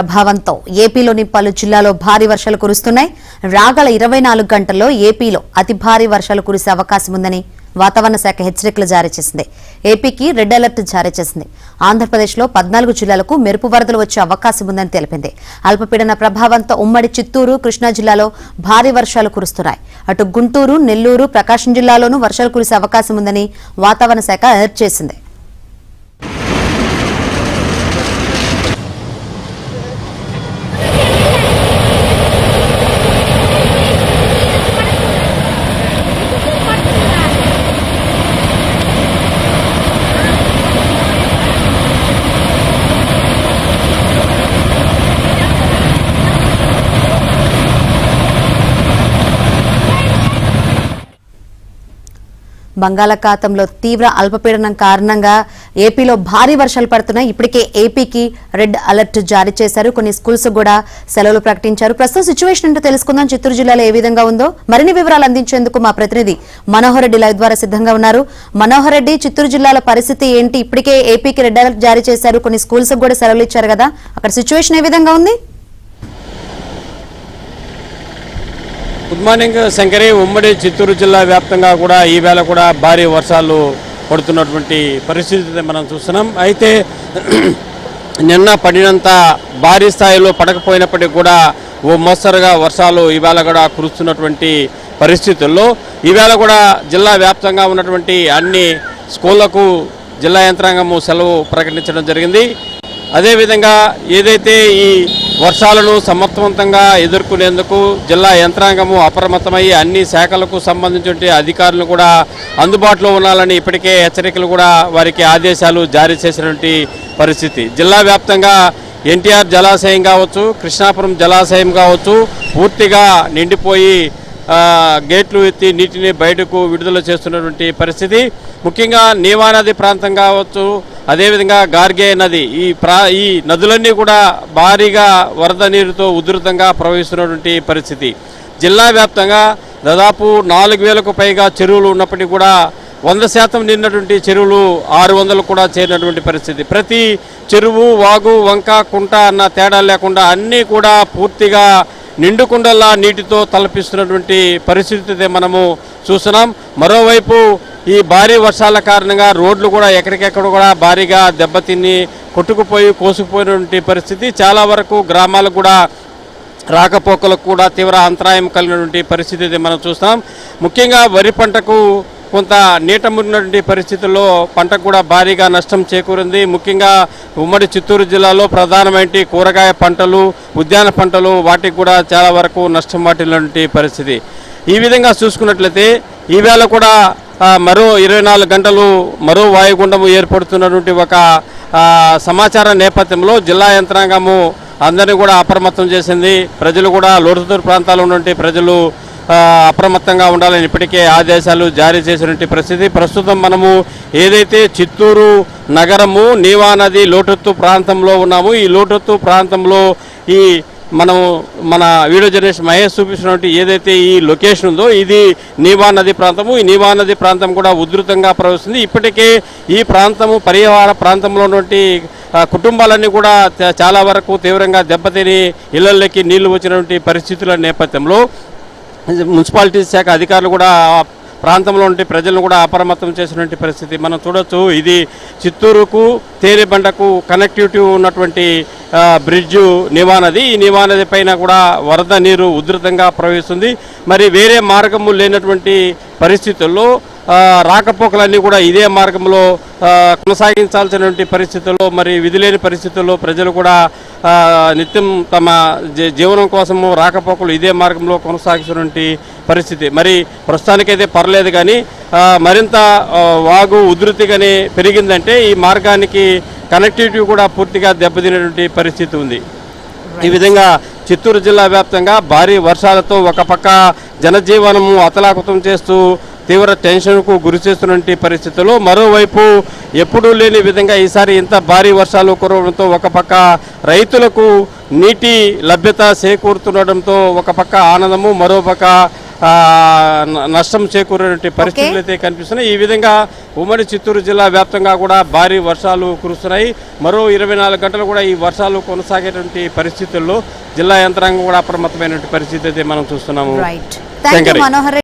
ప్రభావంతో ఏపీలోని పలు జిల్లాల్లో భారీ వర్షాలు కురుస్తున్నాయి. రాగల 24 గంటల్లో ఏపీలో అతి భారీ వర్షాలు కురిసే అవకాశం ఉందని వాతావరణ శాఖ హెచ్చరికలు జారీ చేసింది. ఏపీకి రెడ్ అలర్ట్ జారీ చేసింది. ఆంధ్రప్రదేశ్లో 14 జిల్లాలకు మెరుపు వరదలు వచ్చే అవకాశం ఉందని తెలిపింది. అల్పపీడన ప్రభావంతో ఉమ్మడి చిత్తూరు, కృష్ణా జిల్లాలో భారీ వర్షాలు కురుస్తున్నాయి. అటు గుంటూరు, నెల్లూరు, ప్రకాశం జిల్లాలోనూ వర్షాలు కురిసే అవకాశం ఉందని వాతావరణ శాఖ అలర్ట్ చేసింది. బంగాళాఖాతంలో తీవ్ర అల్పపీడనం కారణంగా ఏపీలో భారీ వర్షాలు పడుతున్నాయి. ఇప్పటికే ఏపీకి రెడ్ అలర్ట్ జారీ చేశారు. కొన్ని స్కూల్స్ కూడా సెలవులు ప్రకటించారు. ప్రస్తుత సిచ్యువేషన్ ఏంటో తెలుసుకుందాం. చిత్తూరు జిల్లాలో ఏ విధంగా ఉందో మరిన్ని వివరాలు అందించేందుకు మా ప్రతినిధి మనోహర్ రెడ్డి లైవ్ ద్వారా సిద్ధంగా ఉన్నారు. మనోహర్ రెడ్డి, చిత్తూరు జిల్లాలో పరిస్థితి ఏంటి? ఇప్పటికే ఏపీకి రెడ్ అలర్ట్ జారీ చేశారు. కొన్ని స్కూల్స్ కూడా సెలవులు ఇచ్చారు కదా, అక్కడ సిచ్యువేషన్ ఏ విధంగా ఉంది? Good morning Shankari. ఉమ్మడి చిత్తూరు జిల్లా వ్యాప్తంగా కూడా ఈవేళ కూడా భారీ వర్షాలు పడుతున్నటువంటి పరిస్థితి మనం చూస్తున్నాం. అయితే నిన్న పడినంత భారీ స్థాయిలో పడకపోయినప్పటికీ కూడా ఓ మోస్తరుగా వర్షాలు ఈవేళ కూడా కురుస్తున్నటువంటి పరిస్థితుల్లో ఈవేళ కూడా జిల్లా వ్యాప్తంగా ఉన్నటువంటి అన్ని స్కూళ్లకు జిల్లా యంత్రాంగము సెలవు ప్రకటించడం జరిగింది. అదేవిధంగా ఏదైతే ఈ వర్షాలను సమర్థవంతంగా ఎదుర్కొనేందుకు జిల్లా యంత్రాంగము అప్రమత్తమయ్యి అన్ని శాఖలకు సంబంధించిన అధికారులు కూడా అందుబాటులో ఉండాలని ఇప్పటికే హెచ్చరికలు కూడా వారికి ఆదేశాలు జారీ చేసినటువంటి పరిస్థితి. జిల్లా వ్యాప్తంగా ఎన్టీఆర్ జలాశయం కావచ్చు, కృష్ణాపురం జలాశయం కావచ్చు పూర్తిగా నిండిపోయి గేట్లు ఎత్తి నీటిని బయటకు విడుదల చేస్తున్నటువంటి పరిస్థితి. ముఖ్యంగా నీవా నది ప్రాంతం కావచ్చు, అదేవిధంగా గార్గే నది, ఈ నదులన్నీ కూడా భారీగా వరద నీరుతో ఉధృతంగా ప్రవహిస్తున్నటువంటి పరిస్థితి. జిల్లా వ్యాప్తంగా దాదాపు 4000కు పైగా చెరువులు ఉన్నప్పటికీ కూడా 100% నిన్నటువంటి చెరువులు 600 కూడా చేరినటువంటి పరిస్థితి. ప్రతి చెరువు, వాగు, వంక, కుంట అన్న తేడా లేకుండా అన్నీ కూడా పూర్తిగా నిండుకుండల్లా నీటితో తలపిస్తున్నటువంటి పరిస్థితి మనము చూస్తున్నాం. మరోవైపు ఈ భారీ వర్షాల కారణంగా రోడ్లు కూడా ఎక్కడికెక్కడ కూడా భారీగా దెబ్బతిని కొట్టుకుపోయి కోసుకుపోయినటువంటి పరిస్థితి. చాలా వరకు గ్రామాలకు కూడా రాకపోకలకు కూడా తీవ్ర అంతరాయం కలిగినటువంటి పరిస్థితి మనం చూస్తాం. ముఖ్యంగా వరి పంటకు కొంత నీట మునిగినటువంటి పరిస్థితుల్లో పంటకు కూడా భారీగా నష్టం చేకూరింది. ముఖ్యంగా ఉమ్మడి చిత్తూరు జిల్లాలో ప్రధానమైన కూరగాయ పంటలు, ఉద్యాన పంటలు వాటికి కూడా చాలా వరకు నష్టం వాటిల్లినటువంటి పరిస్థితి. ఈ విధంగా చూసుకున్నట్లయితే ఈవేళ కూడా మరో 24 గంటలు మరో వాయుగుండము ఏర్పడుతున్నటువంటి ఒక సమాచార నేపథ్యంలో జిల్లా యంత్రాంగము అందరినీ కూడా అప్రమత్తం చేసింది. ప్రజలు కూడా లోతుతూరు ప్రాంతాల్లో ఉన్నటువంటి ప్రజలు అప్రమత్తంగా ఉండాలని ఇప్పటికే ఆదేశాలు జారీ చేసినటువంటి పరిస్థితి. ప్రస్తుతం మనము ఏదైతే చిత్తూరు నగరము నీవా నది లోతట్టు ప్రాంతంలో ఉన్నాము. ఈ లోతట్టు ప్రాంతంలో మన వీడియో జర్నలిస్ట్ మహేష్ చూపిస్తున్నటువంటి ఏదైతే ఈ లొకేషన్ ఉందో ఇది నీవా నది ప్రాంతము. ఈ నీవా నది ప్రాంతం కూడా ఉధృతంగా ప్రవహిస్తుంది. ఇప్పటికే ఈ ప్రాంతము పరివార ప్రాంతంలో ఉన్నటువంటి కుటుంబాలన్నీ కూడా చాలా వరకు తీవ్రంగా దెబ్బతిని ఇళ్లలోకి నీళ్లు వచ్చినటువంటి పరిస్థితుల నేపథ్యంలో మున్సిపాలిటీ శాఖ అధికారులు కూడా ప్రాంతంలో ఉంటే ప్రజలను కూడా అప్రమత్తం చేసినటువంటి పరిస్థితి మనం చూడొచ్చు. ఇది చిత్తూరుకు తేనెబండకు కనెక్టివిటీ ఉన్నటువంటి బ్రిడ్జు నీవా నది. ఈ నీవా నది పైన కూడా వరద నీరు ఉధృతంగా ప్రవహిస్తుంది. మరి వేరే మార్గము లేనటువంటి పరిస్థితుల్లో రాకపోకలన్నీ కూడా ఇదే మార్గంలో కొనసాగించాల్సినటువంటి పరిస్థితుల్లో మరి విధిలేని పరిస్థితుల్లో ప్రజలు కూడా నిత్యం తమ జీవనం కోసము రాకపోకలు ఇదే మార్గంలో కొనసాగిస్తున్నటువంటి పరిస్థితి. మరి ప్రస్తుతానికైతే పర్లేదు, కానీ మరింత వాగు ఉధృతిగానే పెరిగిందంటే ఈ మార్గానికి కనెక్టివిటీ కూడా పూర్తిగా దెబ్బతినేటువంటి పరిస్థితి ఉంది. ఈ విధంగా చిత్తూరు జిల్లా వ్యాప్తంగా భారీ వర్షాలతో ఒక పక్క జనజీవనము అతలాకుతం చేస్తూ తీవ్ర టెన్షన్కు గురి చేస్తున్నటువంటి పరిస్థితుల్లో మరోవైపు ఎప్పుడూ లేని విధంగా ఈసారి ఇంత భారీ వర్షాలు కురవడంతో ఒక పక్క రైతులకు నీటి లభ్యత చేకూరుతుండడంతో ఒక పక్క ఆనందము, మరోపక్క నష్టం చేకూరేటువంటి పరిస్థితులు అయితే కనిపిస్తున్నాయి. ఈ విధంగా ఉమ్మడి చిత్తూరు జిల్లా వ్యాప్తంగా కూడా భారీ వర్షాలు కురుస్తున్నాయి. మరో 24 గంటలు కూడా ఈ వర్షాలు కొనసాగేటువంటి పరిస్థితుల్లో జిల్లా యంత్రాంగం కూడా అప్రమత్తమైనటువంటి పరిస్థితి అయితే మనం చూస్తున్నాము. Right, thank you Manohar.